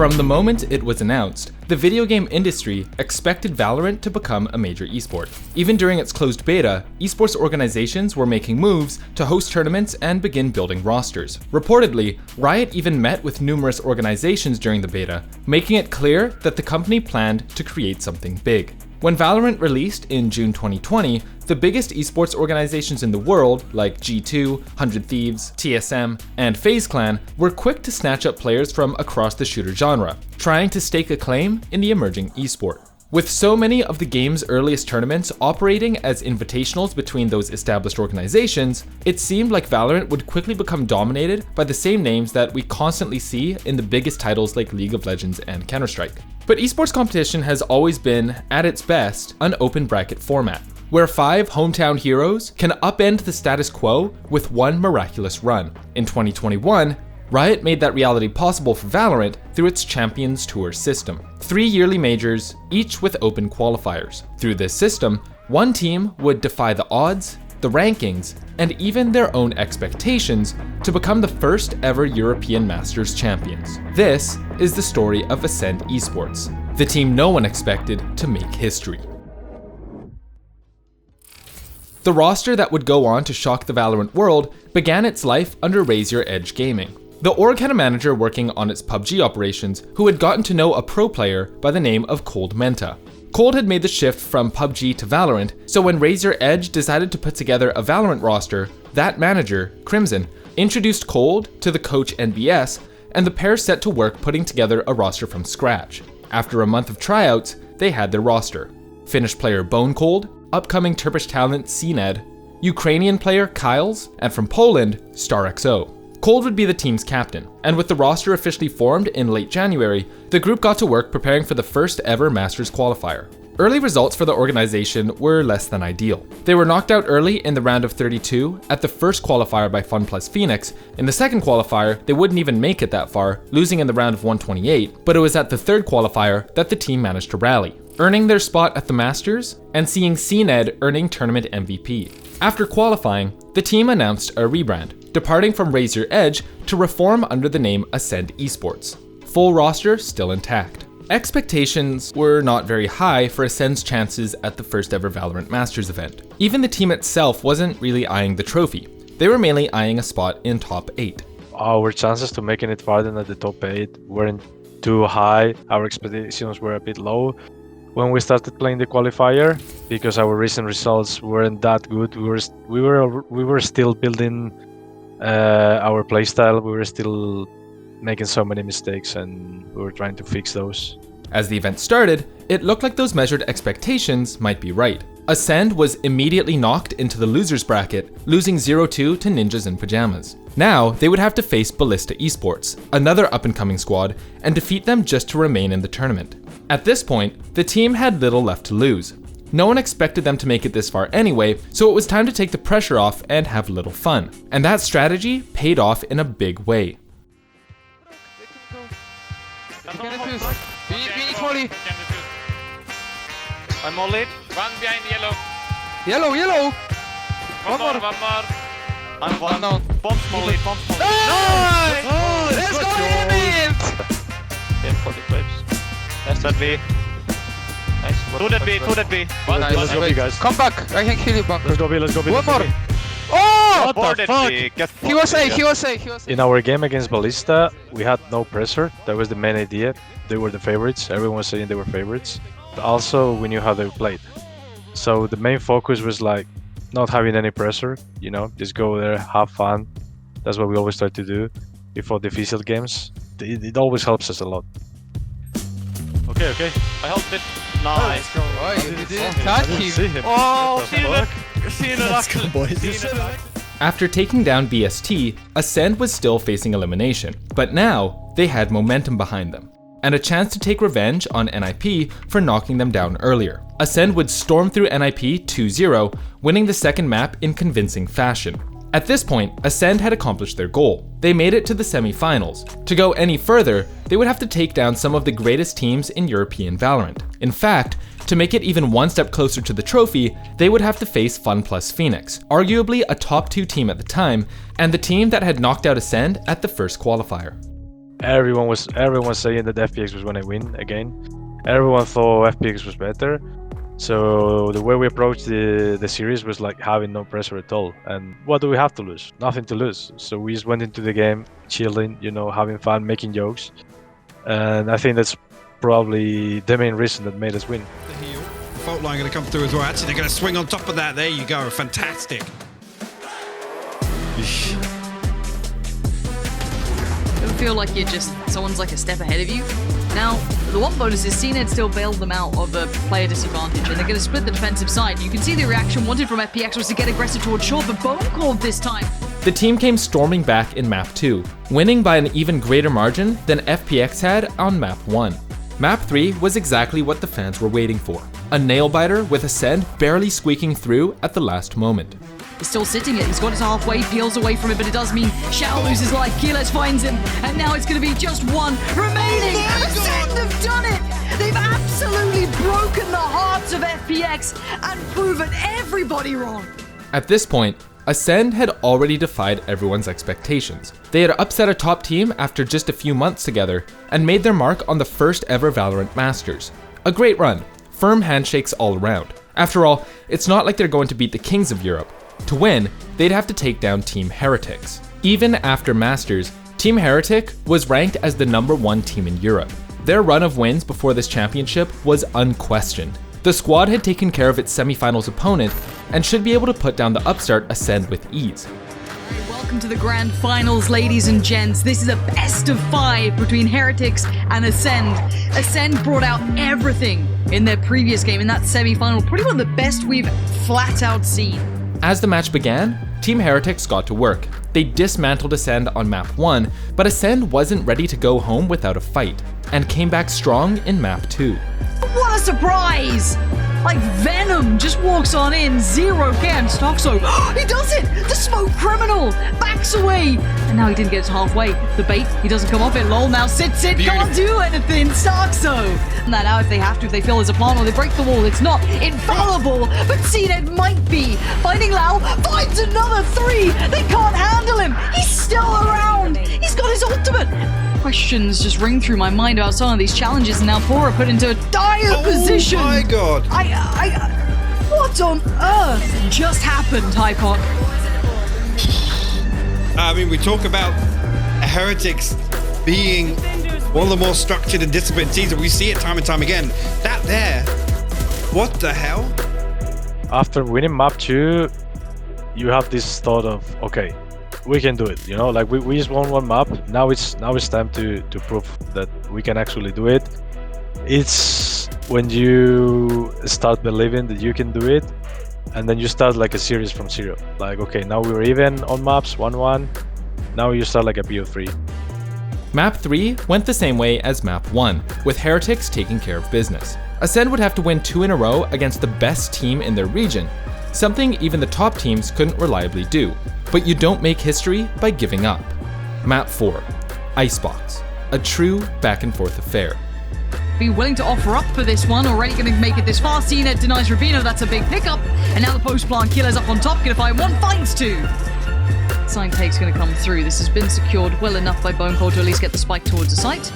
From the moment it was announced, the video game industry expected Valorant to become a major esport. Even during its closed beta, esports organizations were making moves to host tournaments and begin building rosters. Reportedly, Riot even met with numerous organizations during the beta, making it clear that the company planned to create something big. When Valorant released in June 2020, the biggest esports organizations in the world, like G2, 100 Thieves, TSM, and FaZe Clan, were quick to snatch up players from across the shooter genre, trying to stake a claim in the emerging esport. With so many of the game's earliest tournaments operating as invitationals between those established organizations, it seemed like Valorant would quickly become dominated by the same names that we constantly see in the biggest titles like League of Legends and Counter-Strike. But esports competition has always been, at its best, an open bracket format, where 5 hometown heroes can upend the status quo with one miraculous run. In 2021, Riot made that reality possible for Valorant through its Champions Tour system. 3 yearly majors, each with open qualifiers. Through this system, one team would defy the odds, the rankings, and even their own expectations to become the first ever European Masters champions. This is the story of Acend Esports, the team no one expected to make history. The roster that would go on to shock the Valorant world began its life under Raise Your Edge Gaming. The org had a manager working on its PUBG operations who had gotten to know a pro player by the name of Cold Menta. Cold had made the shift from PUBG to Valorant, so when Raise Your Edge decided to put together a Valorant roster, that manager, Crimson, introduced Cold to the coach NBS, and the pair set to work putting together a roster from scratch. After a month of tryouts, they had their roster. Finnish player Bone Cold, upcoming Turkish talent Acend, Ukrainian player Kyles, and from Poland, StarXO. Cold would be the team's captain, and with the roster officially formed in late January, the group got to work preparing for the first ever Masters qualifier. Early results for the organization were less than ideal. They were knocked out early in the round of 32 at the first qualifier by FunPlus Phoenix. In the second qualifier, they wouldn't even make it that far, losing in the round of 128, but it was at the third qualifier that the team managed to rally, earning their spot at the Masters and seeing Acend earning tournament MVP. After qualifying, the team announced a rebrand, departing from Raise Your Edge to reform under the name Acend Esports. Full roster still intact. Expectations were not very high for Acend's chances at the first ever Valorant Masters event. Even the team itself wasn't really eyeing the trophy. They were mainly eyeing a spot in top 8. Our chances to making it farther than the top 8 weren't too high. Our expectations were a bit low when we started playing the qualifier, because our recent results weren't that good. We were still building our playstyle. We were still making so many mistakes, and we were trying to fix those. As the event started, it looked like those measured expectations might be right. Acend was immediately knocked into the losers bracket, losing 0-2 to Ninjas in Pajamas. Now, they would have to face Ballista Esports, another up-and-coming squad, and defeat them just to remain in the tournament. At this point, the team had little left to lose. No one expected them to make it this far anyway, so it was time to take the pressure off and have a little fun. And that strategy paid off in a big way. I'm all in. One behind yellow. Yellow. One more. I'm one down. Bomb small lead. Nice! Let's go in! 40 clips. That's that B. Nice. Two that B. Nice. Let's go B, guys. Come back. I can kill you, bunker. Let's go B. One more. Oh! What the fuck? He was A. In our game against Ballista, we had no pressure. That was the main idea. They were the favorites. Everyone was saying they were favorites. But also, we knew how they played. So the main focus was like not having any pressure, just go there, have fun. That's what we always try to do before the official games. It always helps us a lot. Okay. I helped it. Nice. Oh, you didn't touch him. Oh, see the boys. After taking down BST, Acend was still facing elimination, but now they had momentum behind them, and a chance to take revenge on NIP for knocking them down earlier. Acend would storm through NIP 2-0, winning the second map in convincing fashion. At this point, Acend had accomplished their goal. They made it to the semi-finals. To go any further, they would have to take down some of the greatest teams in European Valorant. In fact, to make it even one step closer to the trophy, they would have to face FunPlus Phoenix, arguably a top 2 team at the time, and the team that had knocked out Acend at the first qualifier. everyone saying that FPX was gonna win again. Everyone thought FPX was better. So the way we approached the series was like having no pressure at all. And what do we have to lose? Nothing to lose. So we just went into the game chilling, you know, having fun, making jokes. And I think that's probably the main reason that made us win. The heel. The fault line going to come through as well. Actually, they're going to swing on top of that. There you go. Fantastic. Don't feel like you're just someone's like a step ahead of you. Now, the one bonus is CNED still bailed them out of the player disadvantage, and they're going to split the defensive side. You can see the reaction wanted from FPX was to get aggressive towards short, but Bone called this time. The team came storming back in Map 2, winning by an even greater margin than FPX had on Map 1. Map 3 was exactly what the fans were waiting for. A nail-biter with Acend barely squeaking through at the last moment. He's still sitting it, he's got his halfway, peels away from it, but it does mean Shao loses life, Keyless finds him, and now it's going to be just one remaining. Acend have done it! They've absolutely broken the hearts of FPX and proven everybody wrong. At this point, Acend had already defied everyone's expectations. They had upset a top team after just a few months together and made their mark on the first ever Valorant Masters. A great run, firm handshakes all around. After all, it's not like they're going to beat the kings of Europe. To win, they'd have to take down Team Heretics. Even after Masters, Team Heretic was ranked as the #1 team in Europe. Their run of wins before this championship was unquestioned. The squad had taken care of its semifinals opponent and should be able to put down the upstart Acend with ease. Welcome to the grand finals, ladies and gents. This is a best of 5 between Heretics and Acend. Acend brought out everything in their previous game in that semi-final, probably one of the best we've flat out seen. As the match began, Team Heretics got to work. They dismantled Acend on Map 1, but Acend wasn't ready to go home without a fight, and came back strong in Map 2. What a surprise! Like Venom just walks on in, 0 cam, Stoxo. He does it! The smoke criminal backs away! And now he didn't get halfway. The bait, he doesn't come off it. Lol now sits it, can't do anything, Stoxo! And now if they have to, if they feel there's a plan or they break the wall, it's not infallible, but CNED might be. Finding Lau, finds another 3! They can't handle him! He's still around! He's got his ultimate! Questions just ring through my mind about some of these challenges, and now Pora put into a dire position. Oh my god! What on earth just happened, Hypon? I mean, we talk about Heretics being one of the more structured and disciplined teams, and we see it time and time again. That there, what the hell? After winning map 2, you have this thought of, okay, we can do it, you know, like we just won one map. Now it's time to prove that we can actually do it. It's when you start believing that you can do it, and then you start like a series from 0. Like, okay, now we're even on maps 1-1. Now you start like a BO3. Map 3 went the same way as Map 1, with Heretics taking care of business. Acend would have to win 2 in a row against the best team in their region, something even the top teams couldn't reliably do. But you don't make history by giving up. Map 4, Icebox, a true back and forth affair. Be willing to offer up for this one, already going to make it this far. CNED denies Rabino, that's a big pickup. And now the post plant killer's up on top, going to find 1, finds 2. Sign take's going to come through. This has been secured well enough by Bone Cold to at least get the spike towards the site.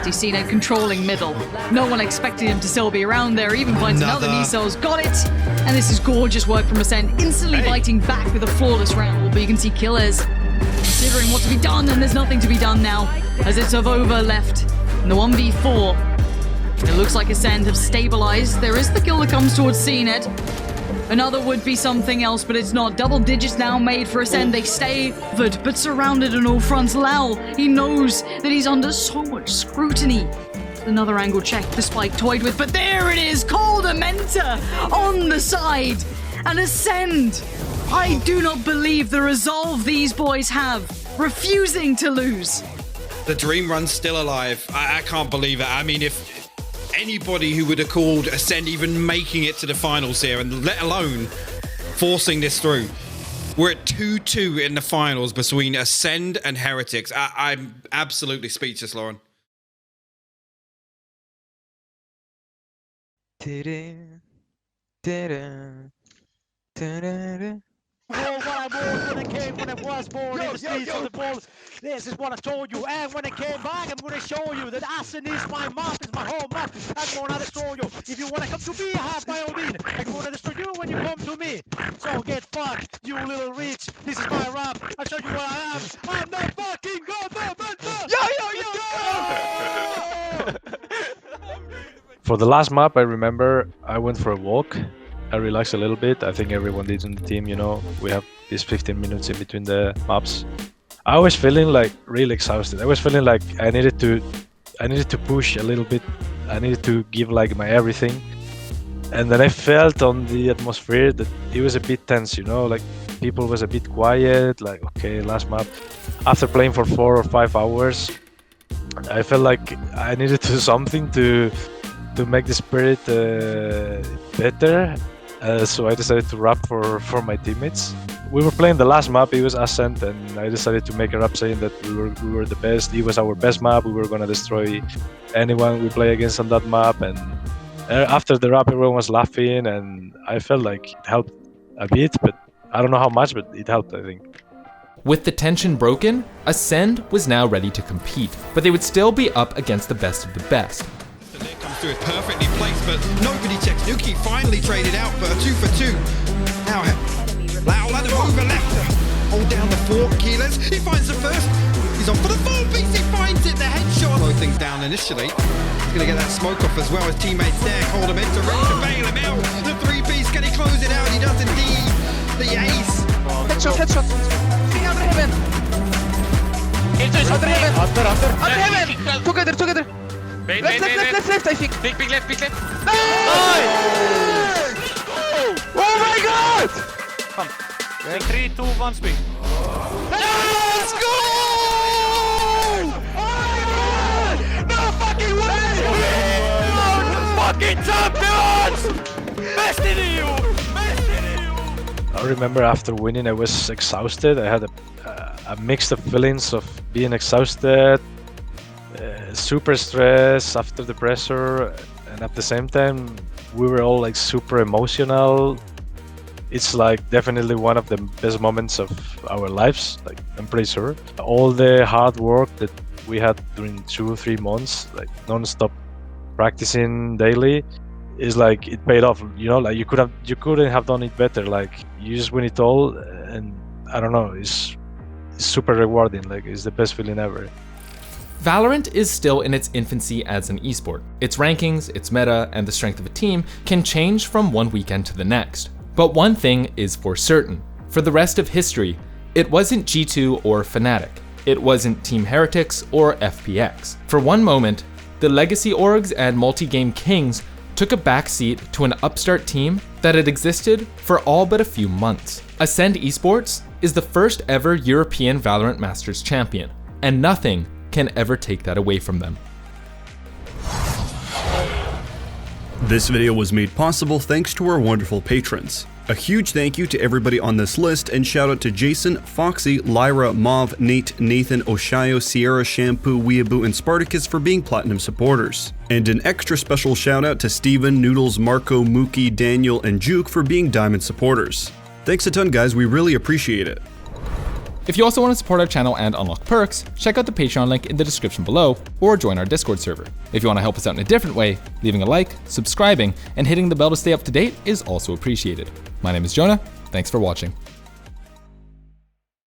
CNED controlling middle. No one expected him to still be around there. Even finds another Niso's got it. And this is gorgeous work from Acend, instantly biting back with a flawless round. But you can see Killers considering what to be done, and there's nothing to be done now, as it's over left in the 1v4. It looks like Acend have stabilized. There is the kill that comes towards CNED. Another would be something else, but it's not. Double digits now made for Acend. They stay but surrounded on all fronts. Lau, he knows that he's under so much scrutiny. Another angle check, the spike toyed with, but there it is! Cold Amenta on the side! And Acend! I do not believe the resolve these boys have, refusing to lose. The dream run's still alive. I can't believe it. I mean, if anybody who would have called Acend even making it to the finals here, and let alone forcing this through. We're at 2-2 in the finals between Acend and Heretics. I'm absolutely speechless, Lauren. What I was when I came, when I was born in the streets of the ball. This is what I told you. And when I came back, I'm gonna show you that Acend is my map, it's my home map. I'm gonna destroy you. If you wanna come to me, have by all means. I'm gonna destroy you when you come to me. So get fucked, you little rich. This is my rap. I'll show you what I am. I'm the fucking government. For the last map, I remember I went for a walk. I relaxed a little bit. I think everyone did in the team, you know. We have these 15 minutes in between the maps. I was feeling like really exhausted. I was feeling like I needed to push a little bit. I needed to give like my everything. And then I felt on the atmosphere that it was a bit tense, you know, like people was a bit quiet, like okay, last map. After playing for 4 or 5 hours, I felt like I needed to do something to make the spirit better. So I decided to rap for my teammates. We were playing the last map, it was Acend, and I decided to make a rap saying that we were the best. It was our best map, we were gonna destroy anyone we play against on that map. And after the rap, everyone was laughing, and I felt like it helped a bit, but I don't know how much, but it helped, I think. With the tension broken, Acend was now ready to compete, but they would still be up against the best of the best. Comes through it perfectly placed, but nobody checks. Nuki finally traded out for a 2 for 2. Now, Lau let him over left. Hold down the 4 keylers. He finds the first. He's on for the 4 piece. He finds it. The headshot. Slow things down initially. He's going to get that smoke off as well. His teammates there hold him in to ready to bail him out. The 3 piece. Can he close it out? He does indeed. The ace. Headshot. Thing under heaven. Under heaven. Together. Wait, Left, I think. Big left. Nice! Oh my god! Come. 3, 2, 1, swing. Let's go! Oh my god! No fucking way! Fucking champions! Best in you! I remember after winning, I was exhausted. I had a mix of feelings of being exhausted, super stressed after the pressure, and at the same time we were all like super emotional. It's like definitely one of the best moments of our lives, like I'm pretty sure. All the hard work that we had during 2-3 months, like non-stop practicing daily, is like it paid off, you know. Like you couldn't have done it better. Like you just win it all, and I don't know, it's super rewarding. Like it's the best feeling ever. Valorant is still in its infancy as an esport. Its rankings, its meta, and the strength of a team can change from one weekend to the next. But one thing is for certain. For the rest of history, it wasn't G2 or Fnatic. It wasn't Team Heretics or FPX. For one moment, the legacy orgs and multi-game kings took a backseat to an upstart team that had existed for all but a few months. Acend Esports is the first ever European Valorant Masters champion, and nothing can ever take that away from them. This video was made possible thanks to our wonderful patrons. A huge thank you to everybody on this list, and shout out to Jason, Foxy, Lyra, Mauve, Nate, Nathan, Oshayo, Sierra, Shampoo, Weeaboo, and Spartacus for being platinum supporters. And an extra special shout out to Steven, Noodles, Marco, Mookie, Daniel, and Juke for being diamond supporters. Thanks a ton, guys, we really appreciate it. If you also want to support our channel and unlock perks, check out the Patreon link in the description below, or join our Discord server. If you want to help us out in a different way, leaving a like, subscribing, and hitting the bell to stay up to date is also appreciated. My name is Jonah, thanks for watching.